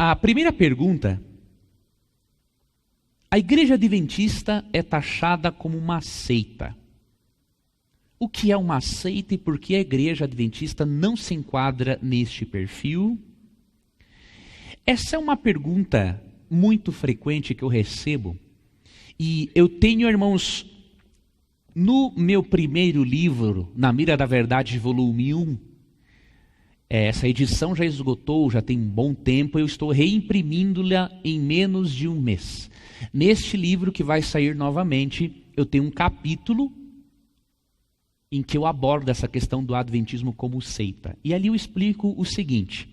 A primeira pergunta: a Igreja Adventista é taxada como uma seita. O que é uma seita e por que a Igreja Adventista não se enquadra neste perfil? Essa é uma pergunta muito frequente que eu recebo. E eu tenho, irmãos, no meu primeiro livro, Na Mira da Verdade, volume 1, essa edição já esgotou, já tem um bom tempo, eu estou reimprimindo-la em menos de um mês. Neste livro que vai sair novamente, eu tenho um capítulo em que eu abordo essa questão do adventismo como seita. E ali eu explico o seguinte: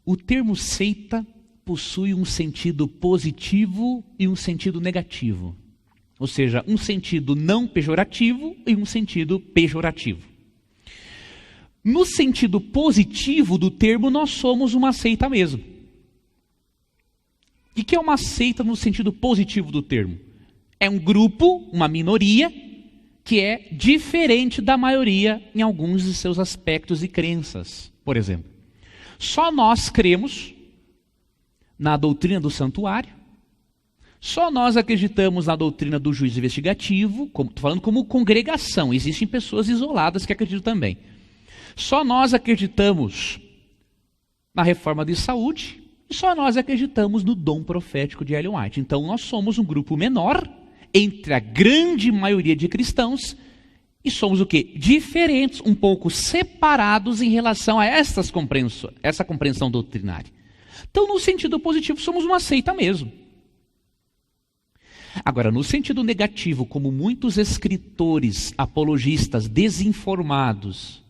o termo seita possui um sentido positivo e um sentido negativo. Ou seja, um sentido não pejorativo e um sentido pejorativo. No sentido positivo do termo, nós somos uma seita mesmo. O que é uma seita no sentido positivo do termo? É um grupo, uma minoria, que é diferente da maioria em alguns de seus aspectos e crenças. Por exemplo, só nós cremos na doutrina do santuário, só nós acreditamos na doutrina do juízo investigativo, estou falando como congregação, existem pessoas isoladas que acreditam também. Só nós acreditamos na reforma de saúde, e só nós acreditamos no dom profético de Ellen White. Então nós somos um grupo menor entre a grande maioria de cristãos e somos o quê? Diferentes, um pouco separados em relação a essa compreensão doutrinária. Então, no sentido positivo, somos uma seita mesmo. Agora, no sentido negativo, como muitos escritores apologistas desinformados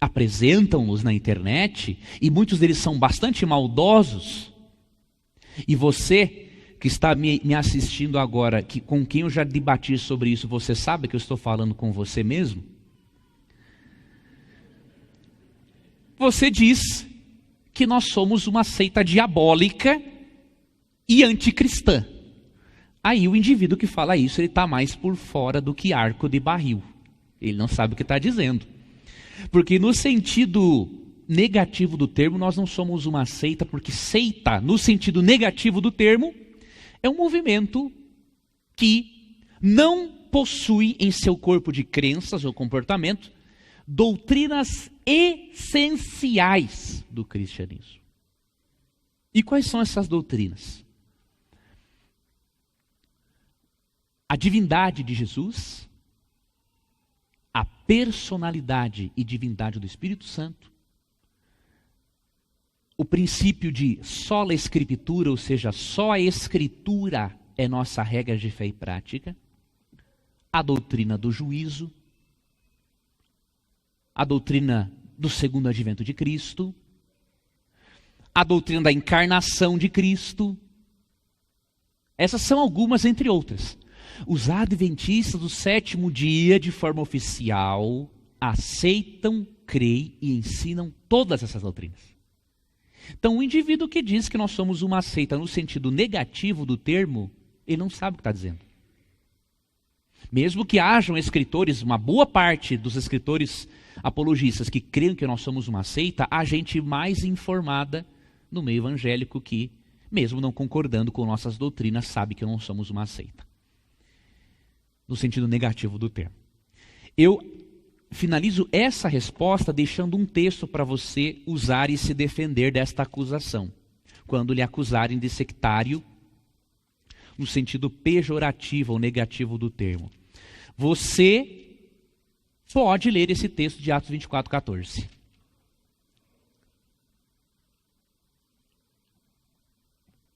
apresentam-nos na internet, e muitos deles são bastante maldosos, e você que está me assistindo agora, com quem eu já debati sobre isso, você sabe que eu estou falando com você mesmo? Você diz que nós somos uma seita diabólica e anticristã. Aí o indivíduo que fala isso, ele está mais por fora do que arco de barril. Ele não sabe o que está dizendo. Porque no sentido negativo do termo, nós não somos uma seita, porque seita, no sentido negativo do termo, é um movimento que não possui em seu corpo de crenças ou comportamento doutrinas essenciais do cristianismo. E quais são essas doutrinas? A divindade de Jesus, a personalidade e divindade do Espírito Santo, o princípio de sola escritura, ou seja, só a escritura é nossa regra de fé e prática, a doutrina do juízo, a doutrina do segundo advento de Cristo, a doutrina da encarnação de Cristo. Essas são algumas, entre outras. Os adventistas do sétimo dia, de forma oficial, aceitam, creem e ensinam todas essas doutrinas. Então, o indivíduo que diz que nós somos uma seita no sentido negativo do termo, ele não sabe o que está dizendo. Mesmo que hajam escritores, uma boa parte dos escritores apologistas que creem que nós somos uma seita, há gente mais informada no meio evangélico que, mesmo não concordando com nossas doutrinas, sabe que não somos uma seita. No sentido negativo do termo. Eu finalizo essa resposta deixando um texto para você usar e se defender desta acusação. Quando lhe acusarem de sectário, no sentido pejorativo ou negativo do termo. Você pode ler esse texto de Atos 24:14.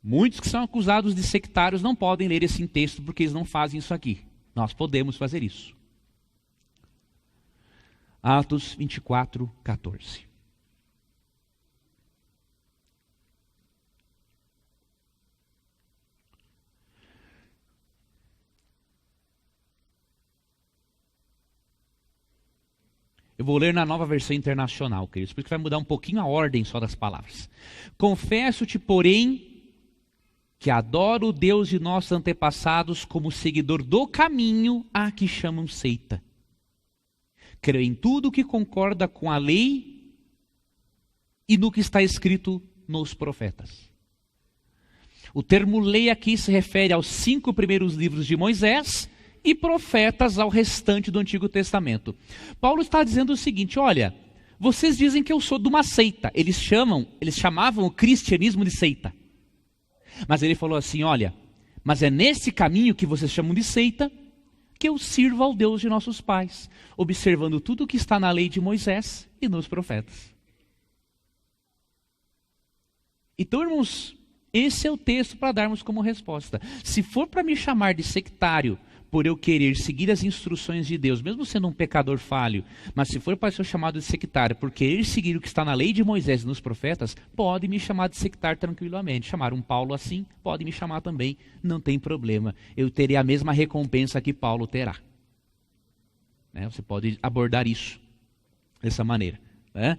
Muitos que são acusados de sectários não podem ler esse texto porque eles não fazem isso aqui. Nós podemos fazer isso. Atos 24:14. Eu vou ler na Nova Versão Internacional, queridos, porque vai mudar um pouquinho a ordem só das palavras. Confesso-te, porém, que adoro o Deus de nossos antepassados como seguidor do caminho a que chamam seita. Creio em tudo que concorda com a lei e no que está escrito nos profetas. O termo lei aqui se refere aos 5 primeiros livros de Moisés e profetas ao restante do Antigo Testamento. Paulo está dizendo o seguinte: olha, vocês dizem que eu sou de uma seita. Eles chamavam o cristianismo de seita. Mas ele falou assim: olha, mas é nesse caminho que vocês chamam de seita que eu sirvo ao Deus de nossos pais, observando tudo o que está na lei de Moisés e nos profetas. Então, irmãos, esse é o texto para darmos como resposta. Se for para me chamar de sectário por eu querer seguir as instruções de Deus, mesmo sendo um pecador falho, mas se for para ser chamado de sectário por querer seguir o que está na lei de Moisés e nos profetas, pode me chamar de sectário tranquilamente. Chamar um Paulo assim, pode me chamar também, não tem problema. Eu terei a mesma recompensa que Paulo terá. Você pode abordar isso dessa maneira, né?